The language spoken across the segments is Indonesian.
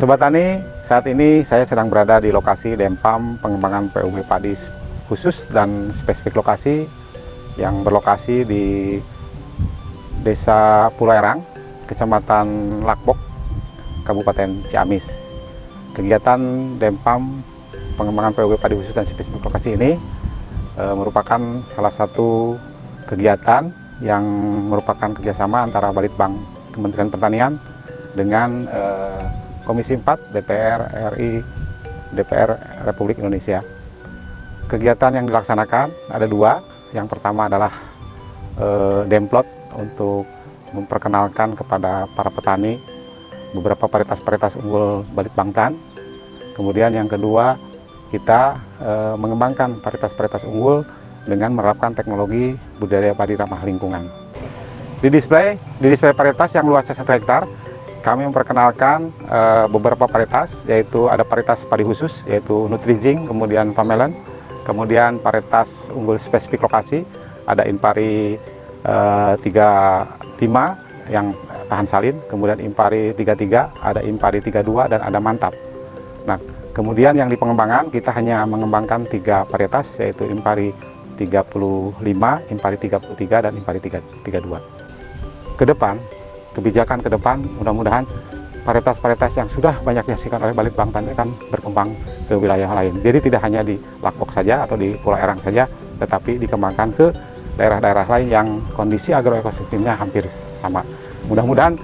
Sobat Tani, saat ini saya sedang berada di lokasi Dempam pengembangan PUB padi khusus dan spesifik lokasi yang berlokasi di Desa Pulau Erang, Kecamatan Lakbok, Kabupaten Ciamis. Kegiatan Dempam pengembangan PUB padi khusus dan spesifik lokasi ini merupakan salah satu kegiatan yang merupakan kerjasama antara Balitbang Kementerian Pertanian dengan Komisi 4 DPR RI DPR Republik Indonesia. Kegiatan yang dilaksanakan ada dua. Yang pertama adalah demplot untuk memperkenalkan kepada para petani beberapa varietas-varietas unggul Balitbangtan. Kemudian yang kedua, kita mengembangkan varietas-varietas unggul dengan menerapkan teknologi budidaya padi ramah lingkungan. Di display varietas yang luasnya 1 hektar, kami memperkenalkan beberapa varietas, yaitu ada varietas padi khusus, yaitu Nutrizing, kemudian Pamelon, kemudian varietas unggul spesifik lokasi, ada Impari 35 yang tahan salin, kemudian Impari 33, ada Impari 32, dan ada Mantap. Nah, kemudian yang di pengembangan, kita hanya mengembangkan 3 varietas, yaitu Impari 35, Impari 33, dan Impari 32. Ke depan, kebijakan ke depan, mudah-mudahan varietas-varietas yang sudah banyak dihasilkan oleh Balitbangtan akan berkembang ke wilayah lain. Jadi tidak hanya di Lakbok saja atau di Pulau Erang saja, tetapi dikembangkan ke daerah-daerah lain yang kondisi agroekosistemnya hampir sama. Mudah-mudahan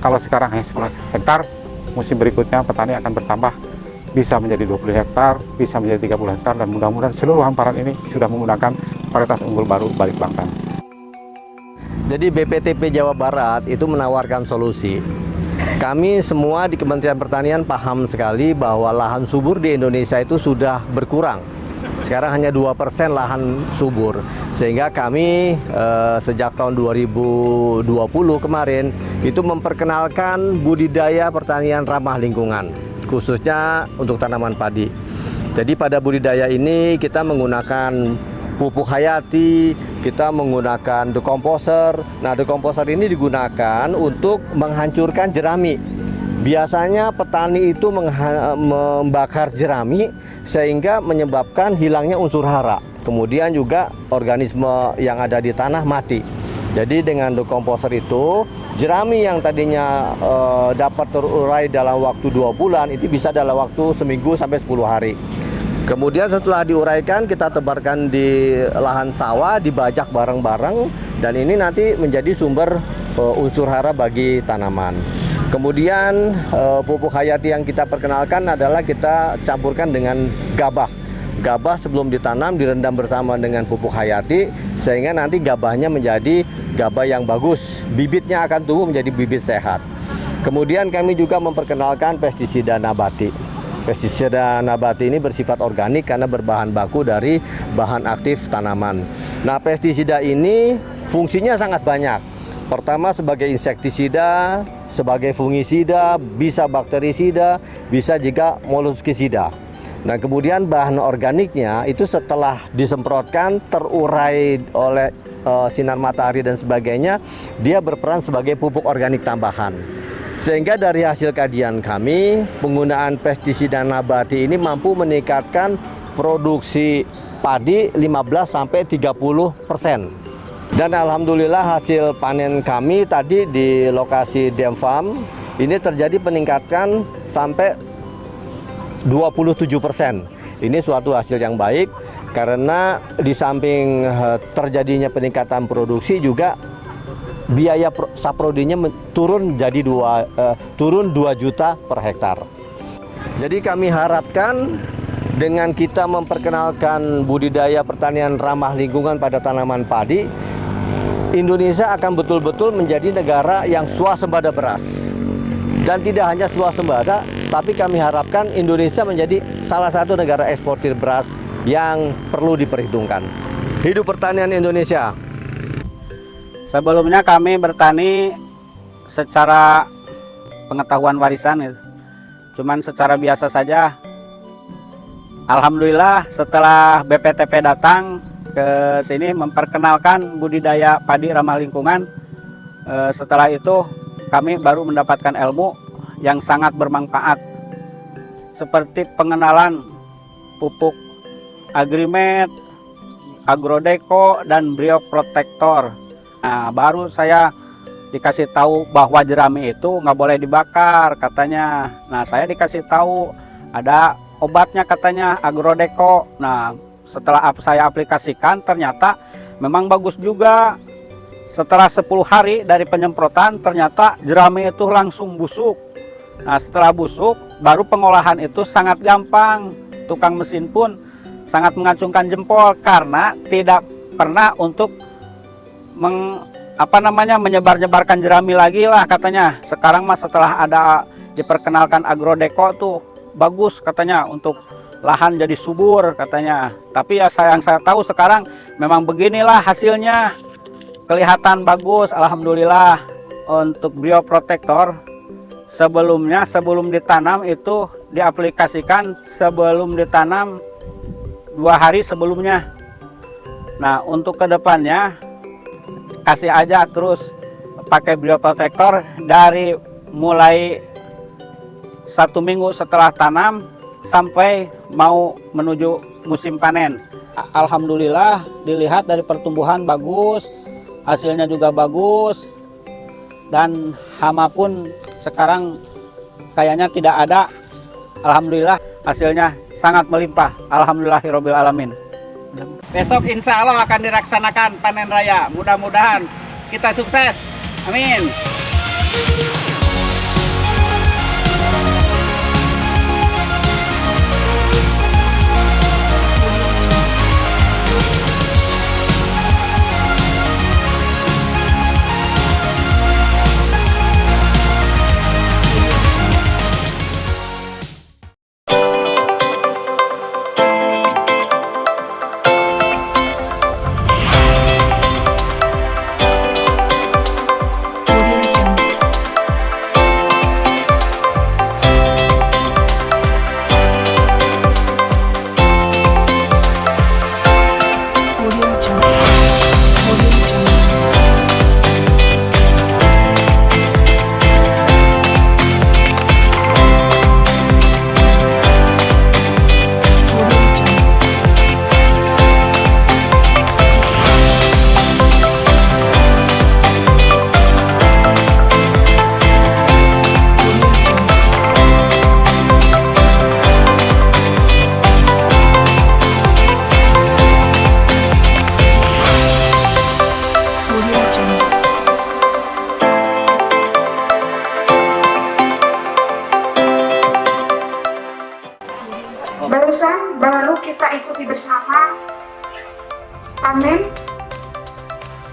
kalau sekarang hanya 10 hektar, musim berikutnya petani akan bertambah, bisa menjadi 20 hektar, bisa menjadi 30 hektar, dan mudah-mudahan seluruh hamparan ini sudah menggunakan varietas unggul baru Balitbangtan. Jadi BPTP Jawa Barat itu menawarkan solusi. Kami semua di Kementerian Pertanian paham sekali bahwa lahan subur di Indonesia itu sudah berkurang. Sekarang hanya 2% lahan subur. Sehingga kami sejak tahun 2020 kemarin itu memperkenalkan budidaya pertanian ramah lingkungan, khususnya untuk tanaman padi. Jadi pada budidaya ini kita menggunakan pupuk hayati, kita menggunakan decomposer. Nah, decomposer ini digunakan untuk menghancurkan jerami. Biasanya petani itu membakar jerami sehingga menyebabkan hilangnya unsur hara. Kemudian juga organisme yang ada di tanah mati. Jadi dengan decomposer itu, jerami yang tadinya dapat terurai dalam waktu 2 bulan, itu bisa dalam waktu seminggu sampai 10 hari. Kemudian setelah diuraikan, kita tebarkan di lahan sawah, dibajak bareng-bareng, dan ini nanti menjadi sumber unsur hara bagi tanaman. Kemudian pupuk hayati yang kita perkenalkan adalah kita campurkan dengan gabah. Gabah sebelum ditanam direndam bersama dengan pupuk hayati, sehingga nanti gabahnya menjadi gabah yang bagus. Bibitnya akan tumbuh menjadi bibit sehat. Kemudian kami juga memperkenalkan pestisida nabati. Pestisida nabati ini bersifat organik karena berbahan baku dari bahan aktif tanaman. Nah, pestisida ini fungsinya sangat banyak. Pertama sebagai insektisida, sebagai fungisida, bisa bakterisida, bisa juga moluskisida. Nah, kemudian bahan organiknya itu setelah disemprotkan, terurai oleh sinar matahari dan sebagainya, dia berperan sebagai pupuk organik tambahan. Sehingga dari hasil kajian kami, penggunaan pestisida nabati ini mampu meningkatkan produksi padi 15-30%. Dan alhamdulillah hasil panen kami tadi di lokasi Dempam ini terjadi peningkatan sampai 27%. Ini suatu hasil yang baik karena di samping terjadinya peningkatan produksi juga biaya saprodinya turun jadi 2 juta per hektar. Jadi kami harapkan dengan kita memperkenalkan budidaya pertanian ramah lingkungan pada tanaman padi, Indonesia akan betul-betul menjadi negara yang swasembada beras. Dan tidak hanya swasembada, tapi kami harapkan Indonesia menjadi salah satu negara eksportir beras yang perlu diperhitungkan. Hidup pertanian Indonesia. Sebelumnya kami bertani secara pengetahuan warisan, cuman secara biasa saja. Alhamdulillah setelah BPTP datang ke sini memperkenalkan budidaya padi ramah lingkungan, setelah itu kami baru mendapatkan ilmu yang sangat bermanfaat seperti pengenalan pupuk Agrimet, Agrodeco, dan Bioprotector. Nah, baru saya dikasih tahu bahwa jerami itu nggak boleh dibakar katanya. Nah, saya dikasih tahu ada obatnya katanya, Agrodeco. Nah, setelah saya aplikasikan ternyata memang bagus juga. Setelah 10 hari dari penyemprotan ternyata jerami itu langsung busuk. Nah, setelah busuk baru pengolahan itu sangat gampang. Tukang mesin pun sangat mengacungkan jempol karena tidak pernah untuk menyebar-nyebarkan jerami lagi lah katanya. Sekarang mas setelah ada diperkenalkan Agrodeco tuh bagus katanya, untuk lahan jadi subur katanya. Tapi ya yang saya tahu sekarang memang beginilah hasilnya, kelihatan bagus alhamdulillah. Untuk Bioprotector sebelumnya sebelum ditanam itu diaplikasikan sebelum ditanam 2 hari sebelumnya. Nah, untuk kedepannya kasih aja terus pakai Bioprotector dari mulai 1 minggu setelah tanam sampai mau menuju musim panen. Alhamdulillah dilihat dari pertumbuhan bagus, hasilnya juga bagus, dan hama pun sekarang kayaknya tidak ada. Alhamdulillah hasilnya sangat melimpah. Alhamdulillahirabbil alamin. Besok insya Allah akan dilaksanakan panen raya. Mudah-mudahan kita sukses. Amin. Barusan baru kita ikuti bersama panen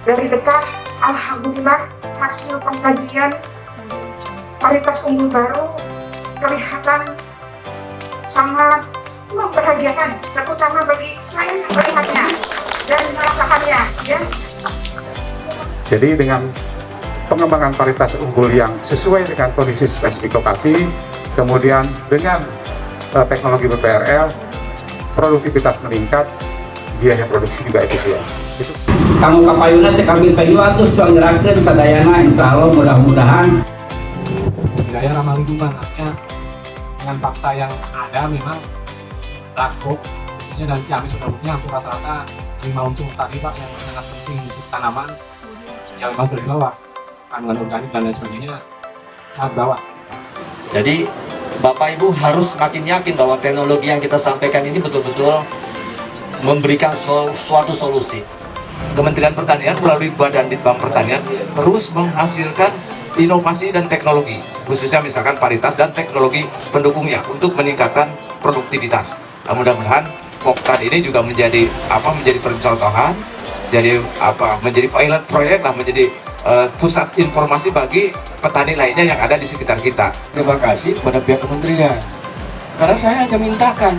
dari dekat. Alhamdulillah hasil pengkajian varietas unggul baru kelihatan sangat membahagiakan, terutama bagi saya yang melihatnya dan merasakannya ya. Jadi dengan pengembangan varietas unggul yang sesuai dengan kondisi spesifik lokasi, kemudian dengan teknologi BPRL, produktivitas meningkat, biaya produksi juga efisien. Itu. Kamu kapayuna cek ambil kayu atuh cuang nyerahkeun sadayana, insya Allah mudah-mudahan. Budidaya ramah lingkungan, artinya dengan fakta yang ada memang laku, khususnya dari Ciamis produknya hampir rata-rata 5 unsur tadi Pak yang sangat penting untuk tanaman, yang memang bawah kandungan organik dan lain sebagainya sangat bawah. Jadi Bapak Ibu harus makin yakin bahwa teknologi yang kita sampaikan ini betul-betul memberikan suatu solusi. Kementerian Pertanian melalui Badan Litbang Pertanian terus menghasilkan inovasi dan teknologi, khususnya misalkan varietas dan teknologi pendukungnya untuk meningkatkan produktivitas. Nah, mudah-mudahan Poktan ini juga menjadi percontohan, menjadi pilot proyek lah, menjadi pusat informasi bagi petani lainnya yang ada di sekitar kita. Terima kasih kepada pihak kementerian, karena saya hanya mintakan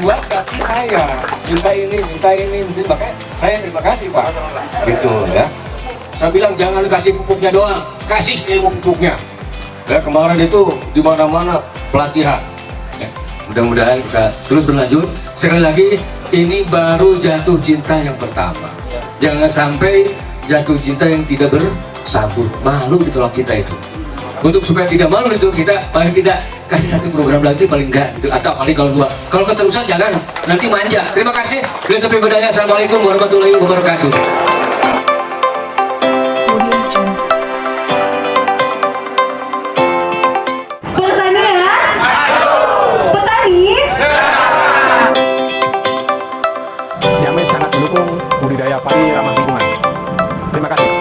buat kaki saya, minta ini, makanya saya terima kasih Pak. Gitu ya. Saya bilang jangan kasih pupuknya doang, kasih ilmu pupuknya. Ya, kemarin itu di mana-mana pelatihan. Ya, mudah-mudahan kita terus berlanjut. Sekali lagi, ini baru jatuh cinta yang pertama. Jangan sampai jatuh cinta yang tidak bersambut, malu ditolak cinta itu. untuk supaya tidak malu itu kita paling tidak kasih satu program lagi paling enggak gitu, atau paling kalau dua. Kalau keterusan jangan, nanti manja. Terima kasih. Bila tepi budaya. Assalamualaikum warahmatullahi wabarakatuh. Ciamis sangat mendukung budidaya padi ramah lingkungan. Terima kasih.